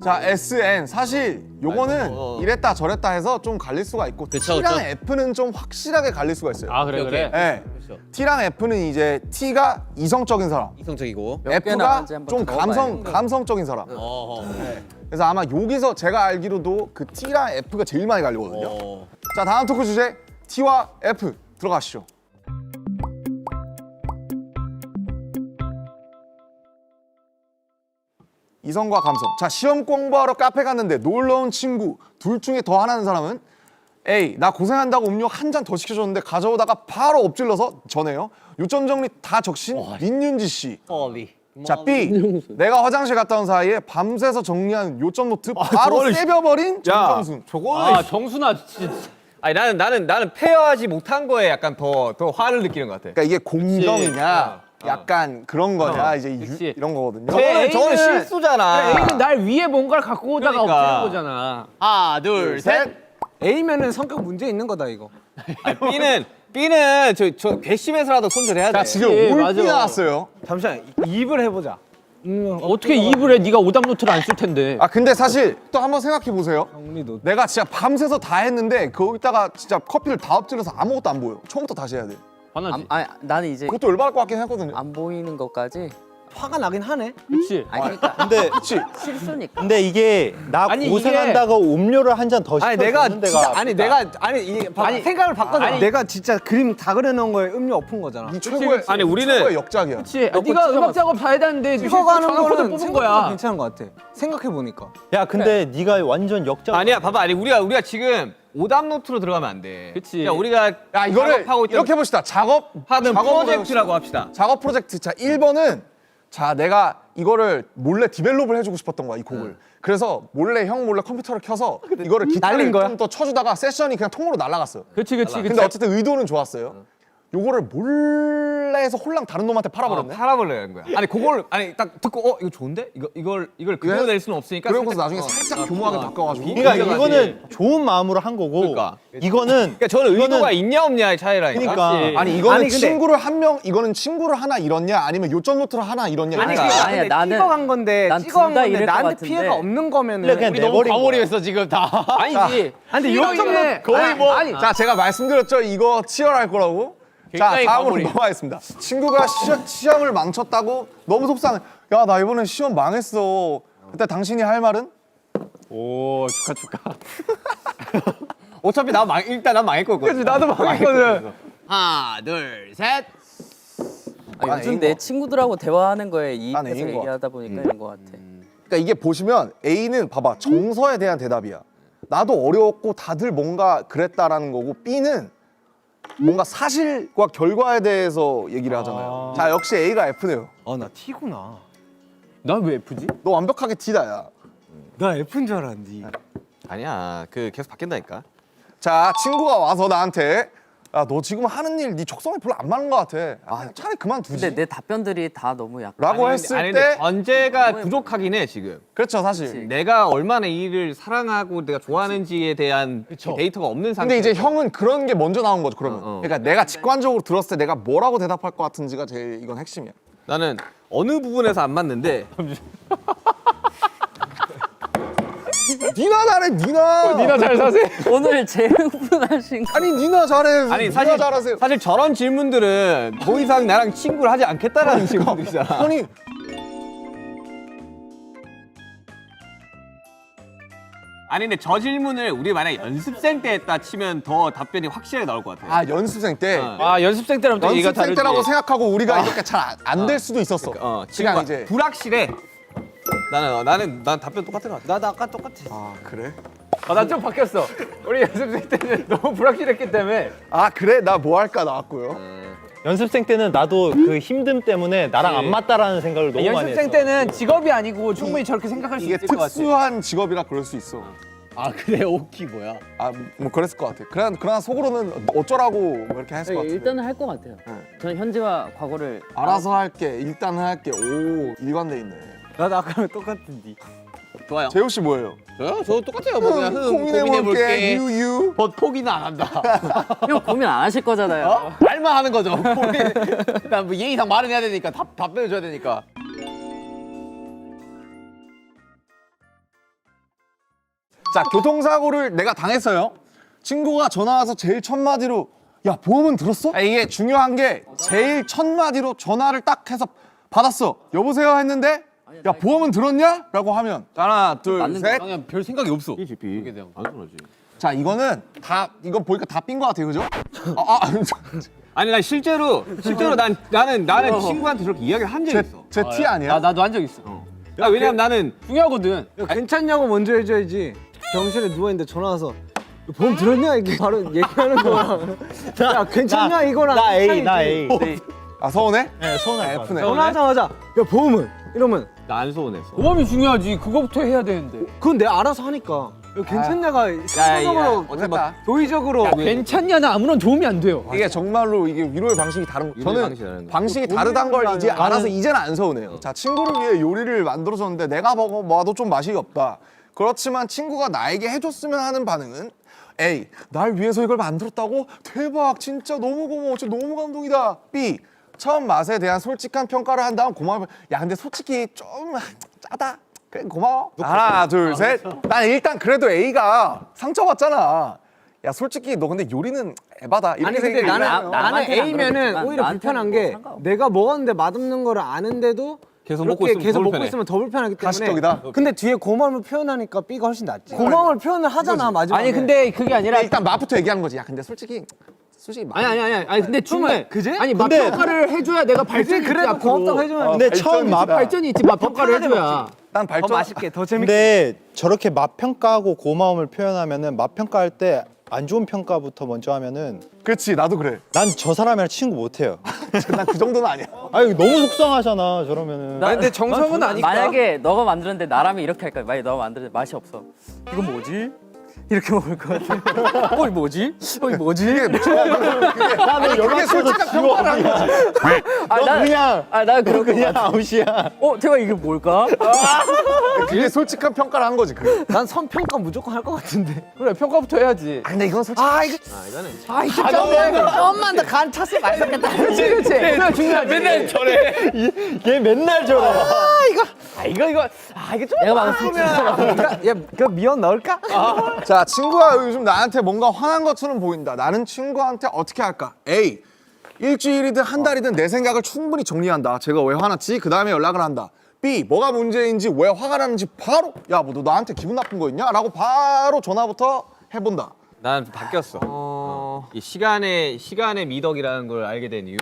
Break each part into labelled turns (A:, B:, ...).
A: 자, SN 사실 요거는 이랬다 저랬다 해서 좀 갈릴 수가 있고
B: 그쵸,
A: T랑
B: 그쵸.
A: F는 좀 확실하게 갈릴 수가 있어요.
C: 아 그래
B: 오케이,
C: 그래.
A: 네. T랑 F는 이제 T가 이성적인 사람,
B: 이성적이고.
D: 몇 개나
A: F가
D: 나왔는지 한번
A: 좀
D: 적어봐요.
A: 감성적인 사람.
B: 어허.
A: 그래서 아마 여기서 제가 알기로도 그 T랑 F가 제일 많이 갈리거든요.
B: 어.
A: 자, 다음 토크 주제 T와 F 들어가시죠. 이성과 감성. 자, 시험 공부하러 카페 갔는데 놀러 온 친구 둘 중에 더 하나는 사람은 A. 나 고생한다고 음료 한 잔 더 시켜줬는데 가져오다가 바로 엎질러서 전해요. 요점 정리 다 적신 민윤지 씨.
B: 헐리.
A: 자, B. 내가 화장실 갔다 온 사이에 밤새서 정리한 요점 노트 바로 세벼버린 정정순.
C: 아 정순아 진짜.
B: 아니 나는 페어하지 못한 거에 약간 더 화를 느끼는 것 같아.
A: 그러니까 이게 공정이냐 약간 그런 거냐 이제
C: 그치.
A: 이런 거거든요.
C: 네.
B: 저거는
C: A는-
B: 실수잖아.
C: A는 날 위에 뭔가를 갖고 오다가
B: 그러니까.
C: 엎드린 거잖아.
B: 하나 둘 셋.
E: A면은 성격 문제 있는 거다 이거.
B: 아니, B는 저 괘씸해서라도 손절해야 돼.
A: 자, 지금
C: 예,
A: 올비
C: 맞아.
A: 나왔어요.
E: 잠시만 입을 해보자.
C: 어떻게 입을 해? 네가 오답 노트를 안 쓸 텐데.
A: 아, 근데 사실 또 한번 생각해 보세요.
E: 정리도.
A: 내가 진짜 밤새서 다 했는데 거기다가 진짜 커피를 다 엎질러서 아무것도 안 보여. 처음부터 다시 해야 돼.
C: 화나지.
D: 아니 나는 이제
A: 그것도 열받을 것 같긴 했거든요.
D: 안 보이는 것까지.
E: 화가 나긴 하네.
C: 그렇지.
D: 아니 그러니까
F: 근데
A: 그렇지.
D: 실수니까.
F: 근데 이게 나
C: 아니,
F: 고생한다고 음료를 한 잔 더
E: 아니
F: 시켜주는
E: 내가
F: 데가
E: 진짜 아니 이게
C: 아니,
E: 생각을 바꿔서
C: 아니.
E: 내가 진짜 그림 다 그려놓은 거에 음료 엎은 거잖아.
A: 이 최고의
B: 아니, 우리는-
A: 최고의 역작이야.
C: 그렇지. 네가 음악 작업 다 해야 되는데
E: 이거 하는
C: 전화 코드
E: 거는
C: 뽑은
E: 생각보다
C: 거야.
E: 괜찮은 것 같아. 생각해 보니까.
F: 야 근데 네가 완전 역적.
B: 아니야, 봐봐. 아니 우리가 지금 오답 노트로 들어가면 안 돼.
C: 그치.
B: 그냥 우리가
A: 야, 이거를
B: 작업하고 있던
A: 이렇게 해봅시다.
B: 하는
A: 작업으로
B: 프로젝트라고 합시다.
A: 작업 프로젝트. 자, 1번은 자, 내가 이거를 몰래 디벨롭을 해주고 싶었던 거야, 이 곡을. 그래서 형 몰래 컴퓨터를 켜서 이거를 기타를
E: 날린 거야?
A: 좀 더 쳐주다가 세션이 그냥 통으로 날아갔어요.
C: 그렇지 그렇지.
A: 근데 어쨌든 의도는 좋았어요. 요거를 몰래 해서 홀랑 다른 놈한테 팔아버렸네.
B: 팔아버리는 거야. 아니 그걸 아니 딱 듣고 이거 좋은데? 이걸 그대로 낼 수는 없으니까.
A: 그러고서 나중에 살짝 교묘하게 바꿔가지고.
F: 그러니까
B: 인정하지.
F: 이거는 좋은 마음으로 한 거고.
B: 그러니까.
F: 이거는
B: 그러니까 저는
F: 이거는-
B: 의도가 있냐 없냐의 차이라니까.
F: 그러니까.
A: 아니 이거는
E: 아니, 근데-
A: 친구를 한 명, 이거는 친구를 하나 잃었냐 아니면 요점 노트를 하나 잃었냐.
E: 아니
A: 이거야.
E: 그게
D: 아니야, 나는-
E: 찍어간 건데
D: 난
E: 찍어간
D: 둘다
E: 건데
D: 이럴 것
E: 나한테
D: 같은데.
E: 피해가 없는 거면은
F: 그래, 그냥
C: 우리 너무
F: 내버린 거야.
C: 과몰입했어 지금 다. 아니지.
E: 근데
C: 이러기는
E: 요점
C: 거의 뭐 아니.
A: 자, 제가 말씀드렸죠. 이거 치열할 거라고. 자,
C: 굉장히
A: 다음으로
C: 과몰입.
A: 넘어가겠습니다. 친구가 시험을 망쳤다고 너무 속상해. 야, 나 이번에 시험 망했어. 그때 당신이 할 말은?
C: 오 축하.
B: 어차피 일단 난 망할 거거든.
C: 그렇지 나도 망했거든.
B: 하나 둘 셋.
D: 아, 요즘
A: A인
D: 내
A: 거.
D: 친구들하고 대화하는 거에
A: 난
D: 이입해서
A: A인 거
D: 얘기하다 보니까 이런 거 같아.
A: 그러니까 이게 보시면 A는 봐봐. 정서에 대한 대답이야. 나도 어려웠고 다들 뭔가 그랬다라는 거고 B는 뭔가 사실과 결과에 대해서 얘기를 하잖아요. 자, 역시 A가 F네요.
E: 아나 T구나.
C: 난 왜 F지?
A: 너 완벽하게 T다, 야.
E: 나 F인 줄 알았는데.
B: 아니야. 계속 바뀐다니까.
A: 자, 친구가 와서 나한테 야, 너 지금 하는 일 네 적성에 별로 안 맞는 것 같아. 아, 차라리 그만두지.
D: 근데 내 답변들이 다 너무 약간.
A: 라고
B: 아니,
A: 했을
B: 아니,
A: 때
B: 근데 전제가 부족하긴 해 지금.
A: 그렇죠, 사실.
B: 내가 얼마나 이 일을 사랑하고 내가 좋아하는지에 대한 데이터가 없는 상태.
A: 근데 이제 형은 그런 게 먼저 나온 거죠, 그러면.
B: 어.
A: 그러니까 내가 직관적으로 들었을 때 내가 뭐라고 대답할 것 같은지가 제일 이건 핵심이야.
B: 나는 어느 부분에서 안 맞는데
A: 니나 잘해, 니나.
C: 니나 잘 사세요.
D: 오늘 제일 흥분하신 거.
A: 아니, 니나 잘해.
B: 아니
A: 니나
B: 사실
A: 잘하세요.
B: 사실 저런 질문들은 더 이상 나랑 친구를 하지 않겠다라는 질문들이잖아.
A: 아니,
B: 아니 근데 저 질문을 우리 만약 연습생 때 했다 치면 더 답변이 확실하게 나올 것 같아.
A: 아, 연습생 때.
C: 아 연습생 때랑 또 얘기가
A: 연습생
C: 다르지.
A: 때라고 생각하고 우리가 이렇게 잘 안 될 수도 있었어.
B: 지금
A: 그냥 이제.
B: 불확실해. 난 답변 똑같은 것 같아.
E: 나도 아까 똑같아.
A: 아, 그래?
C: 나 좀 바뀌었어. 우리 연습생 때는 너무 불확실했기 때문에.
A: 아, 그래? 나 뭐 할까 나왔고요.
F: 연습생 때는 나도 그 힘듦 때문에 나랑 안 맞다라는 생각을 너무 많이 했어.
C: 연습생 때는 직업이 아니고 충분히 저렇게 생각할 수
A: 이게
C: 있을 것 같아.
A: 특수한 직업이라 그럴 수 있어.
C: 아 그래 오키 뭐야?
A: 아, 뭐 그랬을 것 같아. 그러나 속으로는 어쩌라고 뭐 이렇게 했을 것 같아.
D: 일단은 할 것 같아요. 저는 현재와 과거를
A: 알아서 할게. 일단은 할게. 오, 일관돼 있네.
E: 나도 아까랑 똑같은데.
B: 좋아요.
A: 재호 씨 뭐예요?
B: 저도 똑같아요. 뭐 그냥
A: 고민해볼게. 유유.
B: 포기는 안 한다.
D: 형 고민 안 하실 거잖아요.
B: 말만 하는 거죠. 일단 뭐 예의상 말은 해야 되니까 답변을 줘야 되니까.
A: 자, 교통사고를 내가 당했어요. 친구가 전화 와서 제일 첫 마디로 야, 보험은 들었어? 이게 중요한 게 제일 첫 마디로 전화를 딱 해서 받았어. 여보세요 했는데 야, 보험은 들었냐? 라고 하면 하나, 둘, 셋.
B: 그냥 별 생각이 없어. 이게 대한 단순하지.
A: 자, 이거는 다 이거 보니까 다 삔 것 같아요, 그죠?
B: 아니 난 실제로 나는 친구한테 저렇게 이야기를 한 적이 있어.
A: 제 티 아니야?
C: 나도 한 적 있어.
B: 야, 왜냐면 나는
C: 중요하거든.
E: 야, 괜찮냐고 먼저 해줘야지. 병실에 누워있는데 전화 와서 보험 들었냐? 이게 바로 얘기하는 거야. 야, 괜찮냐? 이거랑
F: 나 A,
E: 차이지.
F: 나 A.
A: 아, 서운해?
F: 네, 서운할 것
A: F네.
F: 같아.
E: 전화하자마자 야, 보험은? 이러면
B: 나 안 서운했어.
C: 보험이 중요하지. 그거부터 해야 되는데.
E: 그건 내가 알아서 하니까. 야, 괜찮냐가 순서적으로
A: 어쨌다.
E: 도의적으로
C: 괜찮냐는 아무런 도움이 안 돼요.
A: 이게 정말로 이게 위로의 방식이 다른 거.
B: 위로의
A: 저는
B: 방식이 다른 거야.
A: 방식이 다르단 걸 이제 알아서 이제는 안 서운해요. 자, 친구를 위해 요리를 만들어줬는데 내가 먹어봐도 좀 맛이 없다. 그렇지만 친구가 나에게 해줬으면 하는 반응은 A. 날 위해서 이걸 만들었다고? 대박, 진짜 너무 고마워, 진짜 너무 감동이다. B. 처음 맛에 대한 솔직한 평가를 한 다음 고마워. 야, 근데 솔직히 좀 짜다. 그래, 고마워. 하나, 둘, 셋. 난 일단 그래도 A가 상처받잖아. 야, 솔직히 너 근데 요리는 에바다. 이렇게
E: 아니 근데
A: 생각해요.
E: 나는
D: 남한테는 안
E: A면은
D: 그러겠지만
E: 오히려
D: 나한테는
E: 불편한
D: 뭐
E: 게
D: 상관없어.
E: 내가 먹었는데 맛없는 거를 아는데도
B: 계속
E: 그렇게
B: 먹고 있으면
E: 계속
B: 더
E: 먹고
B: 불편해.
E: 있으면 더 불편하기 때문에
A: 가식적이다?
E: 근데 뒤에 고마움을 표현하니까 B가 훨씬 낫지. 고마움을 표현을 하잖아 마지막에.
C: 아니 근데 그게 아니라
A: 일단 맛부터 얘기하는 거지. 야, 근데 솔직히 맛.
C: 아니 근데 중간에
E: 그제?
C: 아니 맛 평가를 해줘야 내가 발전이 있지
E: 그래도
C: 앞으로.
E: 고맙다고 해주면
F: 근데 처음 맛
C: 발전이 있지 맛 평가를 해줘야.
A: 난
E: 더
A: 발전.
E: 맛있게 더 재밌게.
F: 근데 저렇게 맛 평가하고 고마움을 표현하면은 맛 평가할 때 안 좋은 평가부터 먼저 하면은
A: 그렇지, 나도 그래.
F: 난 저 사람이랑 친구 못 해요.
A: 난 그 정도는 아니야.
F: 아니 너무 속상하잖아 저러면은.
C: 아니 근데 정성은 아니까.
D: 만약에 너가 만들었는데 나라면 이렇게 할 거야. 만약에 너가 만들었는데 맛이 없어. 이건 뭐지? 이렇게 먹을 것 같아.
C: 어이 뭐지? 어이 뭐지?
F: 나는
A: 그게 솔직한 평가를 한 거지.
F: 너 그냥
D: 난 그런 거
F: 그냥
D: 같아.
F: 아웃이야.
D: 제가 이게 뭘까?
A: 그게 솔직한 평가를 한 거지. 그게.
E: 난 선평가 무조건 할 것 같은데.
C: 그래 평가부터 해야지.
A: 아, 근데 이건 솔직히.
E: 좀만 더 간 찼으면 맛있겠다.
C: 그렇지. 그래 중요하지. 맨날 저래.
F: 얘 맨날 저러.
D: 내가 봤을 때
E: 야그 미원 넣을까?
A: 자, 친구가 요즘 나한테 뭔가 화난 것처럼 보인다. 나는 친구한테 어떻게 할까? A. 일주일이든 한 달이든 내 생각을 충분히 정리한다. 제가 왜 화났지? 그 다음에 연락을 한다. B. 뭐가 문제인지 왜 화가 나는지 바로 야, 뭐 너 나한테 기분 나쁜 거 있냐? 라고 바로 전화부터 해본다.
B: 난 바뀌었어. 이 시간의 미덕이라는 걸 알게 된 이유.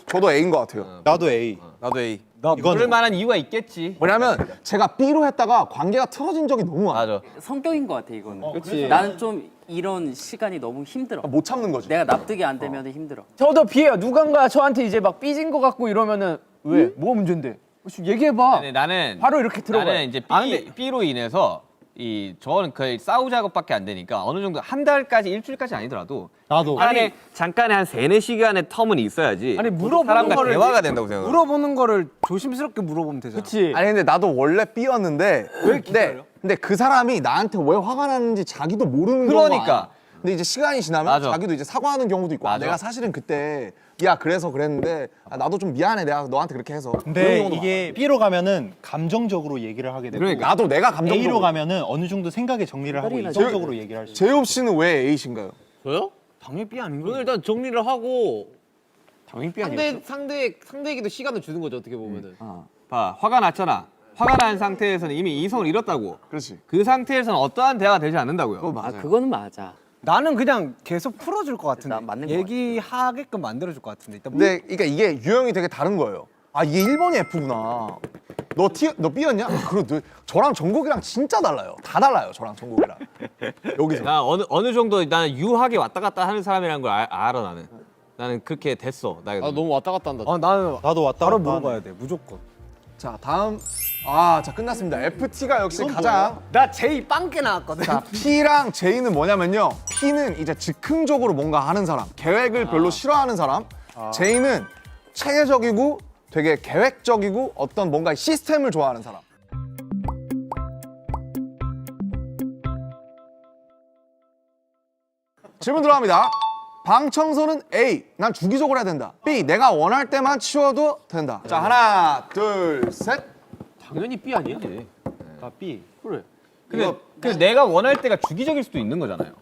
A: 저도 A인 것 같아요.
F: 나도 A.
B: 나도 A.
F: 이건
B: 그럴 만한 이유가 있겠지.
A: 뭐냐면 제가 B로 했다가 관계가 틀어진 적이 너무 많아.
B: 맞아.
D: 성격인 것 같아 이거는.
C: 그치.
D: 나는 좀 이런 시간이 너무 힘들어.
A: 못 참는 거지.
D: 내가 납득이 안 되면 힘들어.
C: 저도 비해요. 누군가 저한테 이제 막 삐진 거 같고 이러면은 왜? 뭐가 문제인데? 얘기해봐.
B: 아니, 나는
C: 바로 이렇게 들어가요.
B: 나는 이제 B로 인해서 저는 거의 싸우자고밖에 안 되니까 어느 정도 한 달까지 일주일까지 아니더라도
F: 나도.
B: 잠깐의 한 3-4시간의 텀은 있어야지.
E: 아니 물어보는
B: 사람과
E: 거를
B: 대화가 된다고 생각해.
E: 물어보는 거를 조심스럽게 물어보면 되잖아.
C: 그치.
A: 아니 근데 나도 원래 B였는데
E: 왜 기다려?
A: 근데 그 사람이 나한테 왜 화가 나는지 자기도 모르는 경우가
B: 그러니까.
A: 많아. 근데 이제 시간이 지나면
B: 맞아.
A: 자기도 이제 사과하는 경우도 있고 아,
B: 맞아.
A: 내가 사실은 그때 야 그래서 그랬는데 나도 좀 미안해 내가 너한테 그렇게 해서 그런
F: 근데
A: 경우도
F: 이게 B로 가면은 감정적으로 얘기를 하게 되고
A: 많아. 나도 내가
F: A로
A: 감정적으로
F: 가면은 어느 정도 생각의 정리를 하고
D: 혈이나
F: 이성적으로 얘기를 할 수 있어.
A: 제이홉 씨는 왜 A신가요?
G: 저요?
E: 당연히 B 아닌가?
G: 저는 일단 정리를 하고
C: 당연히 삐 아니야.
G: 상대에게도 시간을 주는 거죠 어떻게 보면은.
B: 봐, 화가 났잖아. 화가 난 상태에서는 이미 이성을 잃었다고.
A: 그렇지.
B: 그 상태에서는 어떠한 대화가 되지 않는다고요.
D: 아 그거는 맞아.
E: 나는 그냥 계속 풀어줄 것 같은데.
D: 나 맞는 것
E: 얘기하게끔 만들어줄 것 같은데. 일단
A: 근데 그러니까 이게 유형이 되게 다른 거예요. 아 이게 1번이 F구나. 너 B였냐? 그래 저랑 정국이랑 진짜 달라요. 다 달라요. 저랑 정국이랑. 여기서.
B: 나 어느 정도 나는 유하게 왔다 갔다 하는 사람이라는 걸 알아 나는. 나는 그렇게 됐어. 나
G: 너무 왔다 갔다 한다.
E: 나는
F: 나도 왔다
E: 바로
F: 갔다
E: 물어봐야
F: 하네.
E: 돼 무조건.
A: 자 다음 자 끝났습니다. FT가 역시 가장
E: 나 제이 빵개 나왔거든.
A: 자, P랑 J는 뭐냐면요. P는 이제 즉흥적으로 뭔가 하는 사람, 계획을 별로 싫어하는 사람. J는 체계적이고 되게 계획적이고 어떤 뭔가 시스템을 좋아하는 사람. 질문 들어갑니다. 방 청소는 A. 난 주기적으로 해야 된다. B. 내가 원할 때만 치워도 된다. 자, 하나, 둘, 셋.
G: 당연히 B 아니야?
F: 나 B.
G: 그래.
B: 근데 근데 내가 원할 때가 주기적일 수도 있는 거잖아요.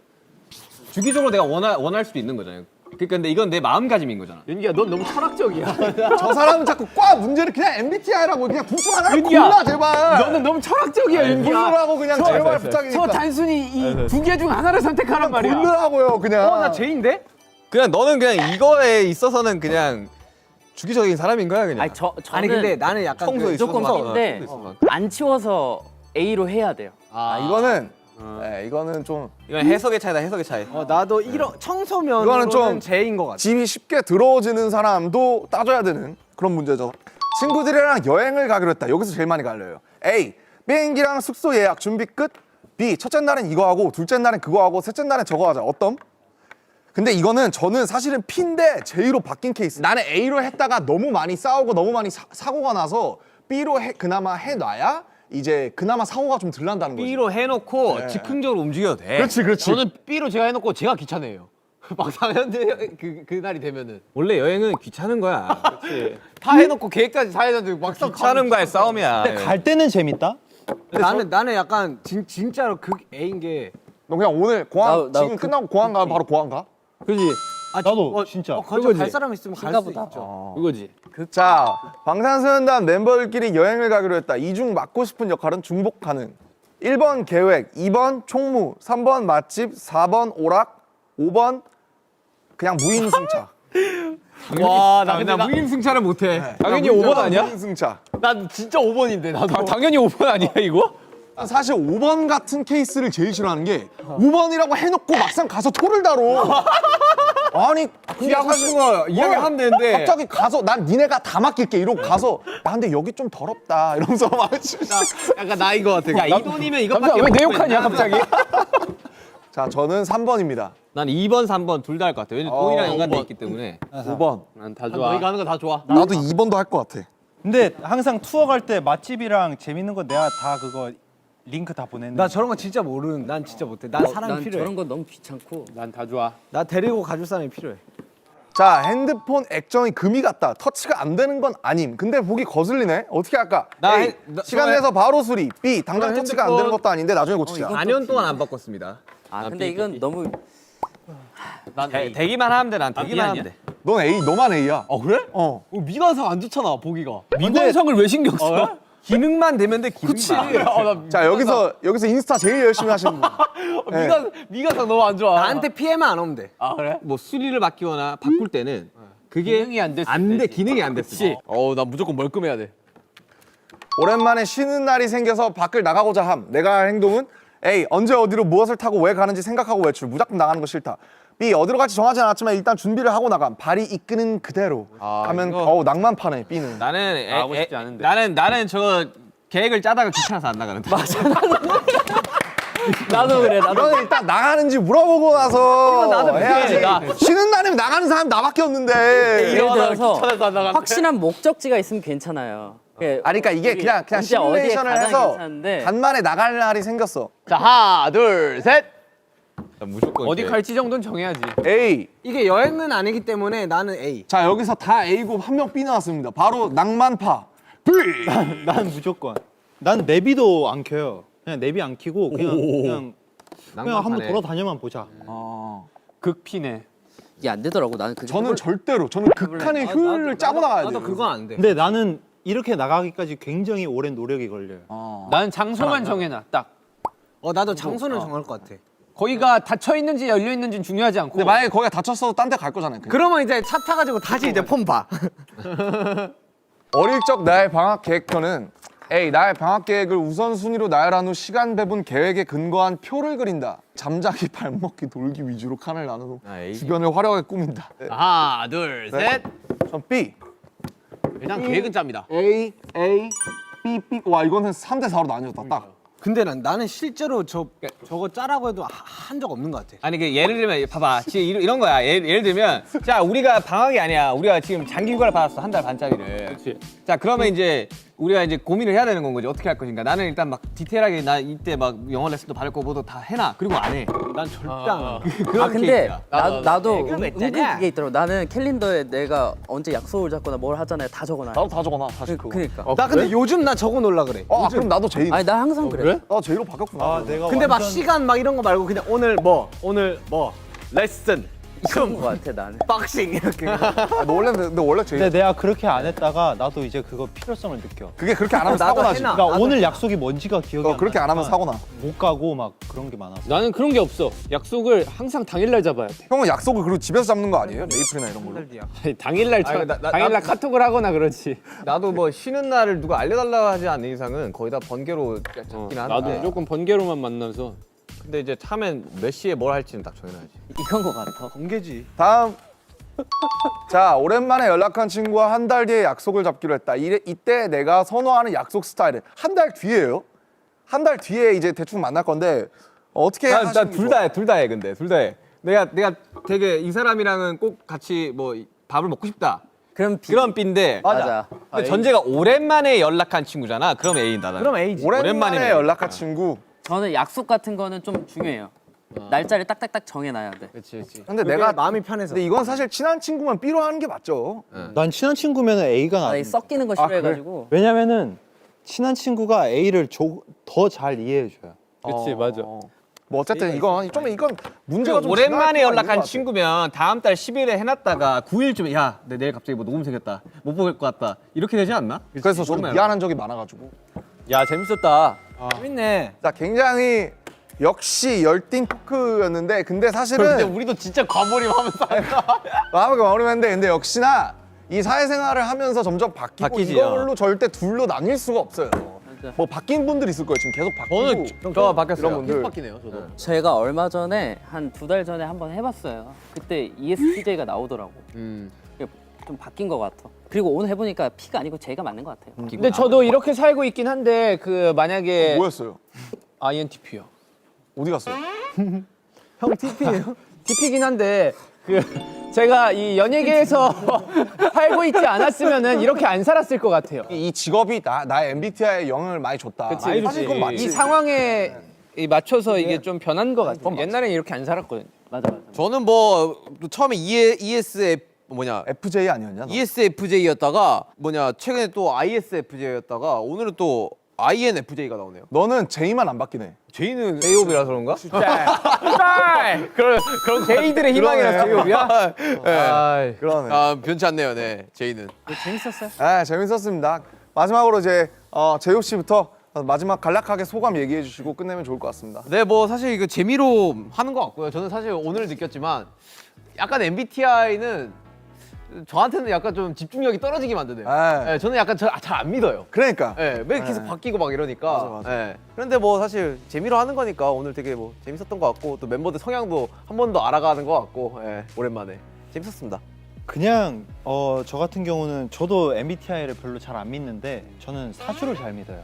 B: 주기적으로 내가 원할 수도 있는 거잖아요. 그러니까 근데 이건 내 마음가짐인 거잖아.
G: 윤기야, 넌 너무 철학적이야.
A: 저 사람은 자꾸 과 문제를 그냥 MBTI라고 그냥 둘 중 하나를
C: 윤기야,
A: 골라 제발.
C: 너는 너무 철학적이야, 윤기야.
A: 고르라고 그냥 제발 부탁이니까.
C: 저 단순히 이 두 개 중 하나를 선택하란 말이야.
A: 고르라고요 그냥.
C: 나 제인데?
B: 그냥 너는 그냥 이거에 있어서는 그냥 주기적인 사람인 거야 그냥.
D: 아니 저는
C: 아니 근데 나는 약간
B: 청소에
D: 무조건
B: 있어서
D: B인데 안 치워서 A로 해야 돼요.
A: 이거는 좀
B: 이건 해석의 차이다 해석의 차이.
E: 나도 이런 청소면
A: 이거는 좀
E: 제인 것 같아.
A: 집이 쉽게 더러워지는 사람도 따져야 되는 그런 문제죠. 친구들이랑 여행을 가기로 했다. 여기서 제일 많이 갈려요. A. 비행기랑 숙소 예약 준비 끝. B. 첫째 날은 이거 하고 둘째 날은 그거 하고 셋째 날은 저거 하자. 어떤? 근데 이거는 저는 사실은 P인데 J로 바뀐 케이스. 나는 A로 했다가 너무 많이 싸우고 너무 많이 사고가 나서 B로 그나마 해놔야 이제 그나마 사고가 좀 덜 난다는 거지.
B: B로 해놓고 즉흥적으로 움직여도 돼.
A: 그렇지 그렇지.
G: 저는 B로 제가 해놓고 제가 귀찮아해요. 막상 그날이 되면은
B: 원래 여행은 귀찮은 거야.
G: 다 해놓고 계획까지 다 해놨는데 막상
B: 귀찮은 거야 싸움이야.
F: 근데 갈 때는 재밌다.
E: 나는 약간 진짜로 그 A인 게
A: 너 그냥 오늘 공항
D: 나
A: 지금 끝나고 공항 가면 바로 공항 가?
E: 그지.
F: 나도 진짜.
E: 거기 갈 사람 있으면 갈 수
D: 보다.
E: 있죠.
B: 그거지.
A: 자, 방탄소년단 멤버들끼리 여행을 가기로 했다. 이 중 맡고 싶은 역할은 중복 가능. 1번 계획, 2번 총무, 3번 맛집, 4번 오락, 5번 그냥 무임승차.
G: 와,
B: 나 무임승차를 못해.
A: 당연히 5번 아니야? 무임승차.
G: 난 진짜 5번인데 나도.
B: 당연히 5번 아니야 이거?
A: 사실 5번 같은 케이스를 제일 싫어하는 게 5번이라고 해놓고 막상 가서 토를 다뤄. 아니 그게
B: 하고 싶은 거 이야기하면 되는데.
A: 갑자기 가서 난 니네가 다 맡길게 이러고 가서 야 근데 여기 좀 더럽다 이러면서 막
G: 약간 나인 것 같아.
B: 야 이 돈이면 이것밖에
C: 왜 내
B: 없고
C: 욕하냐
B: 있나?
C: 갑자기?
A: 자 저는 3번입니다.
B: 난 2번, 3번 둘 다 할 것 같아. 왜냐면 돈이랑 연관돼 있기 때문에.
A: 5번.
G: 난 다 좋아. 너희가 하는 거 다 좋아.
A: 나도 2번도 할 것 같아.
F: 근데 항상 투어 갈 때 맛집이랑 재밌는 거 내가 다 그거 링크 다 보냈는데.
E: 나 저런 거 진짜 모르는. 난 진짜 못해. 난 사람이
D: 난
E: 필요해.
D: 저런 건 너무 귀찮고.
G: 난 다 좋아.
E: 나 데리고 가줄 사람이 필요해.
A: 자 핸드폰 액정이 금이 같다. 터치가 안 되는 건 아님. 근데 보기 거슬리네. 어떻게 할까? A. 시간 내서 바로 수리. B. 당장 터치가 안 되는 것도 아닌데 나중에 고치자.
B: 4년 동안 안 바꿨습니다.
D: 근데 이건 너무
G: 난 A.
B: 대기만 하면 돼. 난 대기만 하면 돼.
A: 넌 A, 너만 A야.
G: 그래?
A: 어.
G: 미관상 안 좋잖아 보기가.
C: 미관성을 왜 신경 써?
B: 기능만 되면 돼. 기능만.
A: 자 여기서 인스타 제일 열심히 하시는 분.
G: 미관상 너무 안 좋아.
E: 나한테 피해만 안 오면 돼.
G: 아 그래?
B: 뭐 수리를 맡기거나 바꿀 때는 그게
C: 기능이 안 됐을
B: 안 돼.
C: 때지.
B: 기능이 안 됐어.
G: 나 무조건 멀끔해야 돼.
A: 오랜만에 쉬는 날이 생겨서 밖을 나가고자 함. 내가 할 행동은 A. 언제 어디로 무엇을 타고 왜 가는지 생각하고 외출. 무작정 나가는 거 싫다. B. 어디로 갈지 정하지 않았지만 일단 준비를 하고 나감. 발이 이끄는 그대로 가면 낭만파네 B는.
B: 나는
C: 나가고 싶지 않은데.
B: 나는 저 계획을 짜다가 귀찮아서 안 나가는데.
D: 나도 그래. 나도
A: 이거는 일단 나가는지 물어보고 나서
D: 나도
A: 해야지.
D: 그래.
A: 쉬는 날이면 나가는 사람 나밖에 없는데.
D: 예를 들어서
G: 귀찮아서 안 나가는데.
D: 확실한 목적지가 있으면 괜찮아요.
A: 아니 그러니까 이게 그냥
D: 언제 어디에
A: 시뮬레이션을
D: 가장
A: 해서
D: 괜찮은데.
A: 간만에 나갈 날이 생겼어.
G: 자 하나 둘 셋.
B: 무조건
C: 어디
B: 계획.
C: 갈지 정도는 정해야지.
A: A.
E: 이게 여행은 아니기 때문에 나는 A.
A: 자 여기서 다 A고 한 명 B 나왔습니다. 바로 낭만파 B.
F: 난 무조건. 난 내비도 안 켜요. 그냥 내비 안 켜고 그냥 한번
B: 낭만파네.
F: 돌아다녀만 보자.
C: 극피네.
D: 이게 안 되더라고. 나는 그게
A: 저는 절대로 저는 극한의 효율을 짜고 나가야 돼요.
E: 나도 그건 안 돼.
F: 근데 나는 이렇게 나가기까지 굉장히 오랜 노력이 걸려요.
C: 나는 장소만 정해놔. 딱.
E: 나도 장소는 정할 것 같아.
C: 거기가 닫혀 있는지 열려 있는지는 중요하지 않고.
A: 근데 만약에 거기가 닫혔어도 딴 데 갈 거잖아요. 그냥.
E: 그러면 이제 차 타가지고 다시 이제 폰 봐.
A: 어릴 적 나의 방학 계획표는 A. 나의 방학 계획을 우선순위로 나열한 후 시간 배분 계획에 근거한 표를 그린다. 잠자기, 밥 먹기, 놀기 위주로 칸을 나누고
B: A.
A: 주변을 화려하게 꾸민다.
G: 하나 둘 셋.
A: 전 B.
G: 일단 계획은 짭니다.
A: A, B, B. 와 이거는 3대 4로 나뉘었다. 딱.
E: 근데 나는 실제로 저거 짜라고 해도 한 적 없는 것 같아.
B: 아니 그 예를 들면 봐봐 지금 이런 거야. 예를 들면 자 우리가 방학이 아니야. 우리가 지금 장기 휴가를 받았어 한 달 반짜리를. 자 그러면 이제 우리가 이제 고민을 해야 되는 건 거지. 어떻게 할 것인가. 나는 일단 막 디테일하게 나 이때 막 영어 레슨도 받을 거 뭐도 다 해놔. 그리고 안 해.
E: 난 절대 안 해.
B: 그런
D: 아 근데
B: 케이스야.
D: 나도
B: 그럼 왜
D: 은근
B: 짜냐?
D: 그게 있더라고. 나는 캘린더에 내가 언제 약속을 잡거나 뭘 하잖아요. 다 적어놔.
A: 나도 다 적어놔 사실 그거.
D: 그니까.
E: 나 근데 요즘 나 적어 놓으려 그래.
A: 그럼 나도 제이.
D: 아니 나 항상 그래.
A: 나 제이로 바뀌었구나.
F: 아 내가
E: 근데 막
F: 완전-
E: 시간 막 이런 거 말고 그냥 오늘 뭐 레슨
D: 그런 거 같아 나는.
E: 박싱 이렇게.
A: 근데 원래 제이.
F: 근데 내가 그렇게 안 했다가 나도 이제 그거 필요성을 느껴.
A: 그게 그렇게 안 하면
E: 나도
A: 사고 나지.
E: 해놔.
F: 그러니까 오늘 약속이 뭔지가 기억이 안 나.
A: 그렇게 안 하면 사고 나.
F: 못 가고 막 그런 게 많아서.
G: 나는 그런 게 없어. 약속을 항상 당일날 잡아야 돼.
A: 형은 약속을 그리고 집에서 잡는 거 아니에요? 메이플이나 이런 걸로.
G: 아니, 당일날 당일날 카톡을 하거나 그렇지.
B: 나도 뭐 쉬는 날을 누가 알려달라고 하지 않는 이상은 거의 다 번개로 잡긴 하는데.
G: 나도 무조건 번개로만 만나서.
B: 근데 이제 차면 몇 시에 뭘 할지는 딱 정해놔야지.
D: 이건 거 같아.
F: 공개지.
A: 다음. 자, 오랜만에 연락한 친구와 한 달 뒤에 약속을 잡기로 했다. 이때 내가 선호하는 약속 스타일은 한 달 뒤에요. 한 달 뒤에 이제 대충 만날 건데 어떻게 하시는 게
B: 난둘
A: 좋아?
B: 다 해, 둘 다 해, 근데 둘 다 해. 내가 되게 이 사람이랑은 꼭 같이 뭐 밥을 먹고 싶다.
D: 그럼 B.
B: 그런 B인데.
D: 맞아.
B: 근데 전제가 오랜만에 연락한 친구잖아. 그럼 A다. 나는.
E: 그럼 A지.
A: 오랜만에
B: 오랜만이네.
A: 연락한 친구.
D: 저는 약속 같은 거는 좀 중요해요. 날짜를 딱딱딱 정해놔야 돼.
G: 그렇지.
A: 근데
E: 내가
A: 내가
E: 마음이 편해서.
A: 근데 이건 사실 친한 친구만 B로 하는 게 맞죠.
F: 난 친한 친구면 A가
D: 나
F: 나.
D: 이 섞이는 거 싫어해가지고.
F: 왜냐면은 친한 친구가 A를 더 잘 이해해줘요.
G: 그렇지, 맞아.
A: 뭐 어쨌든 이건 문제가 좀
B: 오랜만에
A: 지날 필요가 있는
B: 연락한
A: 것 같아.
B: 친구면 다음 달 10일에 해놨다가 9일쯤에 야, 내일 갑자기 뭐 녹음 생겼다. 못 볼 것 같다. 이렇게 되지 않나?
A: 그래서 저도
B: 오랜만에
A: 미안한 적이 많아가지고.
C: 야 재밌었다.
E: 재밌네.
A: 자, 굉장히 역시 열띤 토크였는데 근데 사실은
G: 우리도 진짜 과몰입하면서
A: 마음을 마무리했는데 근데 역시나 이 사회생활을 하면서 점점 바뀌고
B: 바뀌지,
A: 이걸로 절대 둘로 나뉠 수가 없어요.
D: 맞아.
A: 뭐 바뀐 분들이 있을 거예요. 지금 계속 바뀌고.
B: 저 바뀌었어요.
A: 이런 분들.
G: 바뀌네요, 저도.
D: 제가 얼마 전에 한 2달 전에 한번 해봤어요. 그때 ESTJ가 나오더라고. 좀 바뀐 것 같아. 그리고 오늘 해보니까 P가 아니고 J가 맞는 것 같아요.
C: 근데 저도 이렇게 살고 있긴 한데 그 만약에
A: 뭐였어요?
C: INTP요.
A: 어디 갔어요?
C: 형 TP예요? TP긴 한데 그 제가 이 연예계에서 살고 있지 않았으면은 이렇게 안 살았을 것 같아요.
A: 이 직업이 나의 MBTI에 영향을 많이 줬다.
C: 그치.
A: 사실 그건 맞지.
C: 이 상황에 이 맞춰서 이게 좀 변한 것 같아요. 옛날엔 이렇게 안 살았거든요.
D: 맞아.
G: 저는 뭐 처음에
A: FJ 아니었냐? 너?
G: ESFJ였다가 최근에 또 ISFJ였다가 오늘은 또 INFJ가 나오네요.
A: 너는 J만 안 바뀌네. 네.
B: 제이는 A홉이라서 그런가?
C: 그럼 제이들의 희망이라서 제이홉이야?
A: 그러네.
G: 아 변치 않네요, 네 제이는.
D: 재밌었어요.
A: 네, 재밌었습니다. 마지막으로 이제 제이홉 씨부터 마지막 간략하게 소감 얘기해 주시고 끝내면 좋을 것 같습니다.
G: 네, 뭐 사실 이거 재미로 하는 것 같고요. 저는 사실 오늘 느꼈지만 약간 MBTI는 저한테는 약간 좀 집중력이 떨어지게 만드네요.
A: 네.
G: 네, 저는 약간 잘 안 믿어요.
A: 그러니까
G: 네, 매일 계속 바뀌고 막 이러니까.
A: 맞아.
G: 네. 그런데 뭐 사실 재미로 하는 거니까 오늘 되게 뭐 재밌었던 것 같고 또 멤버들 성향도 한 번 더 알아가는 것 같고 오랜만에 재밌었습니다.
F: 그냥 저 같은 경우는 저도 MBTI를 별로 잘 안 믿는데 저는 사주를 잘 믿어요.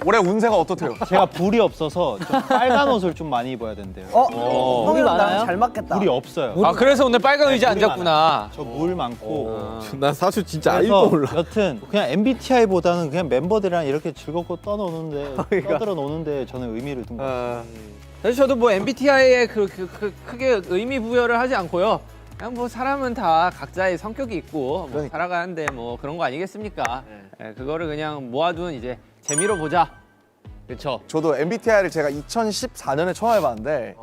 A: 올해 운세가 어떻대요?
F: 제가 불이 없어서 좀 빨간 옷을 좀 많이 입어야 된대요.
E: 형이랑 나랑 잘 맞겠다.
F: 불이 없어요.
C: 아 그래서 오늘 빨간 의자 앉았구나.
F: 저 물 많고.
B: 난 사주 진짜
F: 그래서 여튼 그냥 MBTI보다는 그냥 멤버들이랑 이렇게 즐겁고 떠들어 노는데 저는 의미를 둔 것 같아요.
C: 사실 저도 뭐 MBTI에 크게 의미 부여를 하지 않고요. 그냥 뭐 사람은 다 각자의 성격이 있고 뭐 살아가는데 뭐 그런 거 아니겠습니까? 예, 그거를 그냥 모아둔 이제 재미로 보자. 그렇죠.
A: 저도 MBTI를 제가 2014년에 처음 해봤는데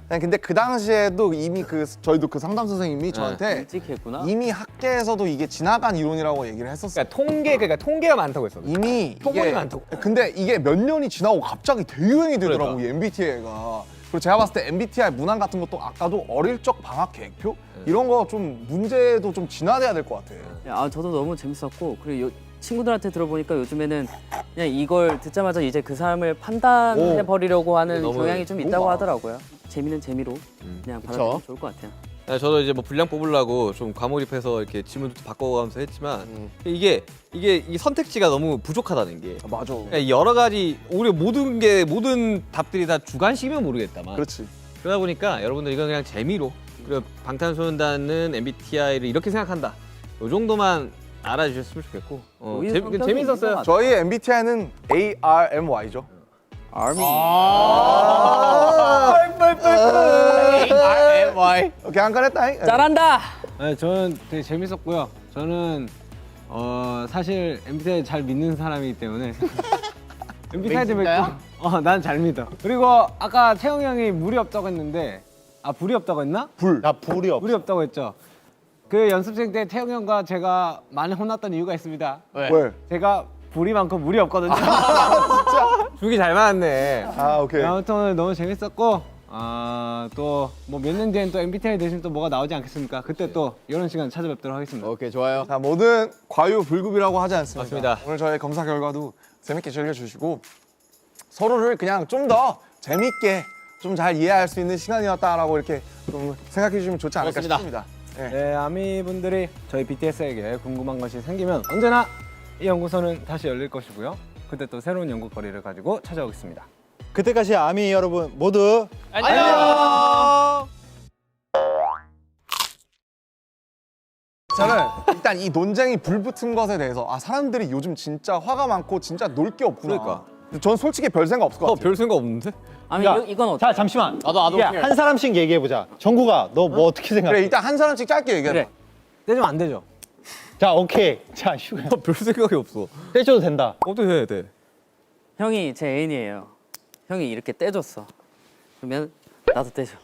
A: 그냥 근데 그 당시에도 이미 저희도 그 상담 선생님이 저한테
D: 일찍 했구나.
A: 이미 학계에서도 이게 지나간 이론이라고 얘기를 했었어요.
B: 그러니까 통계가 많다고 했어.
A: 이미
B: 표본이
A: 이게
B: 많다고.
A: 근데 이게 몇 년이 지나고 갑자기 대유행이 되더라고 이 MBTI가. 그리고 제가 봤을 때 MBTI 문항 같은 것도 아까도 어릴 적 방학 계획표 이런 거 좀 문제도 좀 진화돼야 될 것 같아요.
D: 아 저도 너무 재밌었고 그리고 친구들한테 들어보니까 요즘에는 그냥 이걸 듣자마자 이제 그 사람을 판단해 버리려고 하는 경향이 좀 있다고
A: 많아.
D: 하더라고요. 재미는 재미로 그냥 받아들이면 좋을 것 같아요.
B: 네, 저도 이제 뭐 분량 뽑으려고 좀 과몰입해서 이렇게 질문도 바꿔가면서 했지만 이게 이 선택지가 너무 부족하다는 게
A: 맞아.
B: 그러니까 여러 가지 우리 모든 답들이 다 주관식이면 모르겠다만
A: 그렇지.
B: 그러다 보니까 여러분들 이건 그냥 재미로 그리고 방탄소년단은 MBTI를 이렇게 생각한다 이 정도만 알아주셨으면 좋겠고.
D: 우리 성격이 있는
B: 재밌었어요.
D: 것 같아.
A: 저희 MBTI는 ARMY죠.
C: 아미.
G: ARMY.
A: 오케이 한 건 했다.
D: 잘한다.
E: 네, 저는 되게 재밌었고요. 저는 사실 MBTI 잘 믿는 사람이기 때문에 MBTI 도 믿고 난 잘 믿어. 그리고 아까 태영이 형이 물이 없다고 했는데 불이 없다고 했나?
F: 나 불이 없어.
E: 물이 없다고 했죠. 그 연습생 때 태영이 형과 제가 많이 혼났던 이유가 있습니다.
A: 왜?
E: 제가 불이 많고 물이 없거든요.
B: 죽이 잘 맞았네.
A: 아 오케이.
E: 아무튼 오늘 너무 재밌었고 또 뭐 몇 년 뒤엔 또 MBTI 대신 또 뭐가 나오지 않겠습니까? 그때 또 이런 시간 찾아뵙도록 하겠습니다.
G: 오케이, 좋아요.
A: 자 모든 과유불급이라고 하지 않습니다.
B: 맞습니다.
A: 오늘 저희 검사 결과도 재밌게 즐겨주시고 서로를 그냥 좀 더 재밌게 좀 잘 이해할 수 있는 시간이었다라고 이렇게 좀 생각해 주시면 좋지 않을까
G: 그렇습니다.
A: 싶습니다.
E: 네, 아미분들이 저희 BTS에게 궁금한 것이 생기면 언제나 이 연구소는 다시 열릴 것이고요. 그때 또 새로운 연구거리를 가지고 찾아오겠습니다.
F: 그때까지 아미 여러분 모두
G: 안녕.
A: 저는 일단 이 논쟁이 불붙은 것에 대해서 사람들이 요즘 진짜 화가 많고 진짜 놀 게 없구나.
B: 그러니까.
A: 전 솔직히 별 생각 없을 것 같아요.
B: 별 생각 없는데?
D: 아미
F: 야,
D: 이건 어때?
F: 자 잠시만.
G: 나도
F: 야, 한 사람씩 얘기해 보자. 정국아, 너 뭐 어떻게 생각해?
A: 그래 일단 한 사람씩 짧게 얘기해.
D: 그래.
E: 떼주면 안 되죠?
F: 자, 오케이. 자, 휴가.
B: 별 생각이 없어.
F: 떼줘도 된다.
B: 어떻게 해야 돼?
D: 형이 제 애인이에요. 형이 이렇게 떼줬어. 그러면 나도 떼줘.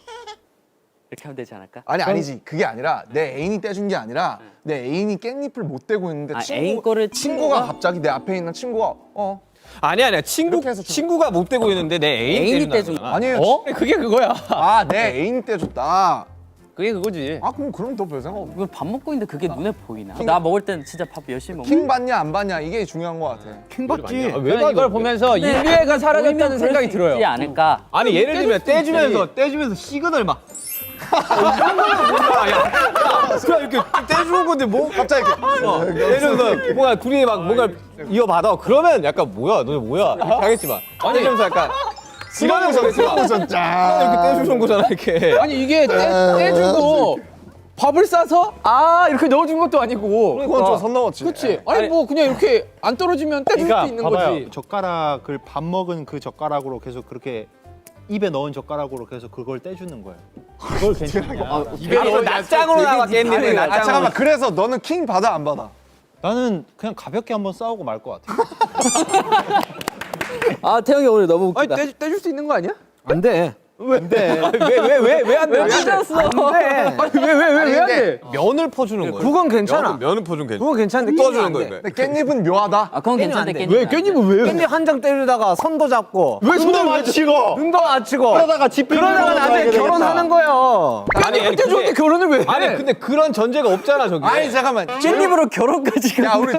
D: 이렇게 하면 되지 않을까?
A: 아니지 그게 아니라 내 애인이 떼준 게 아니라 내 애인이 깻잎을 못 떼고 있는데
D: 애인 거를
A: 친구가 갑자기 내 앞에 있는 친구가
B: 아니야.
A: 이렇게 해서 좀-
B: 친구가 못 되고 있는데 내
D: 애인이
B: 애인이
D: 떼준
B: 떼준
D: 거야.
A: 아니에요.
C: 그게 그거야.
A: 내 애인이 떼줬다.
C: 그게 그거지.
A: 그럼 더 별 생각 없어.
D: 이거 밥 먹고 있는데 그게 눈에 보이나? 나 먹을 땐 진짜 밥 열심히 먹는
A: 킹 받냐 안 받냐 이게 중요한 것 같아.
F: 킹 받지.
C: 저는 이걸 보면서 인류애가 사라졌다는 생각이
D: 있지
C: 들어요.
D: 않을까?
B: 아니 예를 들면 떼주면서 시그널 막 그냥 이렇게 떼주는 건데 뭐
A: 갑자기 이렇게
B: 떼주면서 뭔가 둘이 막 뭔가 이어받아 그러면 약간 뭐야 너네 뭐야 이렇게 하겠지만 떼주면서 약간 이러면서 이렇게 떼주는 거잖아 이렇게
C: 아니 이게 떼주고 밥을 싸서 이렇게 넣어준 것도 아니고.
A: 그건 좀 선 넘었지.
C: 그렇지. 아니 뭐 그냥 이렇게 안 떨어지면 떼줄
F: 그러니까
C: 수 있는
F: 봐봐요.
C: 거지.
F: 젓가락을 밥 먹은 그 젓가락으로 계속 그렇게 입에 넣은 젓가락으로 계속 그걸 떼주는 거예요. 그걸 괜찮냐?
B: 이거 낯장으로 나왔겠네 낯장으로
A: 잠깐만 그래서 너는 킹 받아 안 받아?
F: 나는 그냥 가볍게 한번 싸우고 말 것 같아.
D: 태영이 오늘 너무
C: 아니
D: 웃기다.
C: 떼줄 수 있는 거 아니야?
E: 안 돼.
F: 근데
B: 왜안 돼?
D: 찢었어.
E: 안 돼.
C: 아니 왜 안 돼?
B: 면을 퍼주는 거야
E: 그건 괜찮아.
B: 면을 퍼주면 괜찮아
E: 그건 괜찮은데
B: 떠주는
E: 깻잎은
B: 거야
E: 안 돼.
A: 근데 깻잎은 묘하다.
D: 그건 괜찮대.
E: 돼.
C: 왜 깻잎은 왜?
E: 깻잎 한 장 때리다가 손도 잡고
F: 왜 손을 맞추고
E: 눈도 맞추고
F: 그러다가 집
E: 그러다가 나중에 결혼하는 거예요.
B: 아니
C: 떼줬는데 결혼을 왜 해?
B: 아니 근데 그런 전제가 없잖아 저기
A: 아니 잠깐만.
D: 깻잎으로 결혼까지.
A: 야 우리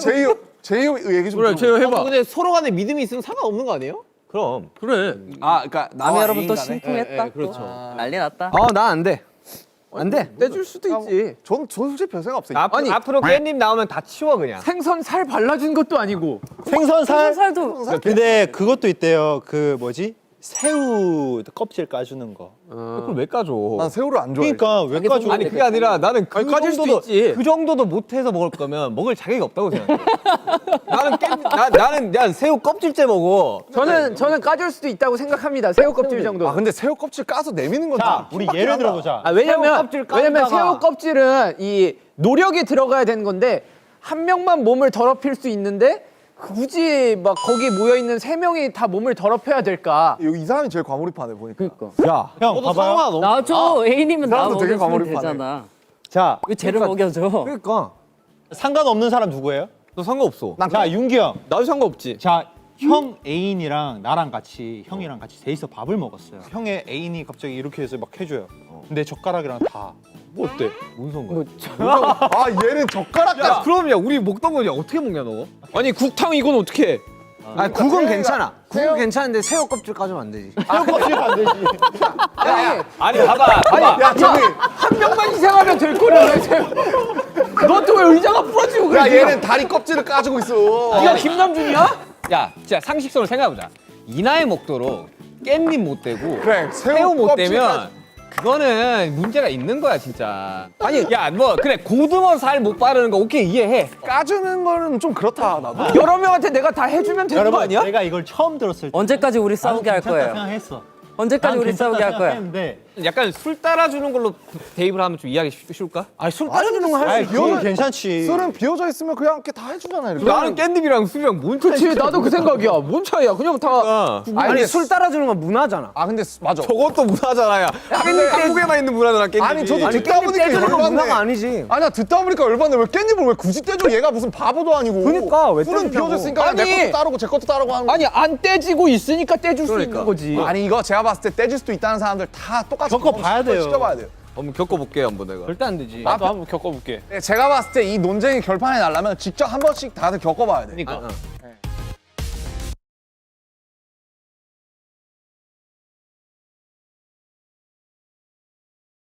A: 제이오 얘기 좀.
C: 그래, 제가 해봐.
G: 근데 서로 간에 믿음이 있으면 상관없는 거 아니에요?
B: 그럼
C: 그래.
A: 그러니까
D: 남의 여러분 또
A: 애인 간에?
D: 심쿵했다.
G: 그렇죠.
D: 난리 났다.
E: 나 안 돼. 안 돼.
C: 떼줄 수도 있지.
A: 전 솔직히 별 생각 없어요.
B: 앞으로 깻잎 나오면 다 치워 그냥
C: 생선 살 발라준 것도 아니고.
F: 생선살.
D: 살도
F: 근데 그것도 있대요. 그 뭐지? 새우 껍질 까주는 거.
B: 그걸 왜 까줘
A: 난 새우를 안 좋아해.
F: 그러니까 왜 까줘?
B: 아니 그게 아니라 나는 그
C: 까질 수도
B: 정도도
C: 있지.
B: 그 정도도 못해서 먹을 거면 먹을 자격이 없다고 생각해. 나는 새우 껍질째 먹어.
C: 저는 까줄 수도 있다고 생각합니다. 새우 껍질 정도.
A: 근데 새우 껍질 까서 내미는 건
F: 자,
A: 좀
F: 우리 예를 들어보자.
C: 왜냐면
E: 새우 껍질
C: 새우 껍질은 이 노력이 들어가야 되는 건데 한 명만 몸을 더럽힐 수 있는데 굳이 막 거기 모여 있는 세 명이 다 몸을 더럽혀야 될까?
A: 이 사람이 제일 과몰입하네 보니까.
E: 야,
F: 형 봐봐요.
D: 나줘 애인이면 나
A: 사람도 되게
D: 먹여주면
A: 과몰입하네.
D: 되잖아.
F: 자,
D: 왜 쟤를 먹여줘?
E: 그러니까
F: 상관없는 사람 누구예요?
B: 너 상관없어.
F: 자, 윤기 형.
C: 나도 상관없지.
F: 자, 형 애인이랑 나랑 같이 형이랑 같이 셋이서 밥을 먹었어요. 형의 애인이 갑자기 이렇게 해서 막 해줘요. 근데 젓가락이랑 다.
B: 뭐 어때? 무슨 상관?
A: 얘는 젓가락
B: 야 그럼 야 우리 먹던 거냐 어떻게 먹냐 너?
C: 아니 국탕 이건 어떻게 해?
E: 아니 국은 괜찮아. 국은 괜찮은데 새우 껍질 까주면 안 되지.
F: 새우 껍질 안 되지.
B: 아니 봐봐.
A: 야 저기
C: 한 명만 희생하면 될 거를 왜 새우? 너또 왜 의자가 부러지고 그래?
A: 야 얘는 다리 껍질을 까주고 있어.
C: 네가 김남준이야?
B: 야 진짜 상식선을 생각해보자. 이 나이 먹도록 깻잎 못 대고
A: 그래
B: 새우 못
A: 껍질
B: 대면 그거는 문제가 있는 거야 진짜. 아니 야 뭐 그래 고등어 살 못 바르는 거 오케이 이해해.
A: 까주는 거는 좀 그렇다 나도.
C: 여러 명한테 내가 다 해주면 되는 거
F: 여러분
C: 아니야?
F: 내가 이걸 처음 들었을 때
D: 언제까지 우리 싸우게 할
F: 괜찮다
D: 거예요?
F: 생각했어.
D: 언제까지
F: 난
D: 우리
F: 괜찮다
D: 싸우게 할 거야?
F: 생각했는데
B: 약간 술 따라주는 걸로 대입을 하면 좀 이해하기 쉬울까?
E: 아니 술 따라주는 거 할 수 있어.
F: 그건 괜찮지.
A: 술은 비어져 있으면 그냥 이렇게 다 해주잖아 이렇게.
B: 나는 깻잎이랑 술이랑 뭔 차이?
C: 그렇지 나도 그 생각이야. 뭔 차이야? 그냥 다
B: 어.
E: 아니 술 따라주는 건 문화잖아.
A: 아 근데 맞아.
B: 저것도 문화잖아요. 깻잎 한국에만 있는 문화잖아 깻잎이.
A: 아니 저도 듣다
E: 깻잎
A: 보니까
E: 떼주는 건 문화가
A: 열받네.
E: 아니지.
A: 아니 나 듣다 보니까 열받네. 왜 깻잎을 왜 굳이 떼줘? 얘가 무슨 바보도 아니고.
E: 그러니까 왜
A: 술은
E: 떼주냐고.
A: 비어져 있으니까 내
C: 아니.
A: 것도 따르고 제 것도 따르고 하는 거.
C: 아니 안 떼지고 있으니까 떼줄 수 있는 거지.
A: 아니 이거 제가 봤을 때 떼질 수도 있다는 사람들 다 똑같이
F: 겪어봐야 돼요.
A: 시켜봐야 돼요.
B: 한번 겪어볼게 한번 내가.
E: 절대 안 되지.
C: 나도 한번 겪어볼게.
A: 제가 봤을 때 이 논쟁이 결판이 나려면 직접 한 번씩 다들 겪어봐야 돼.
C: 그러니까.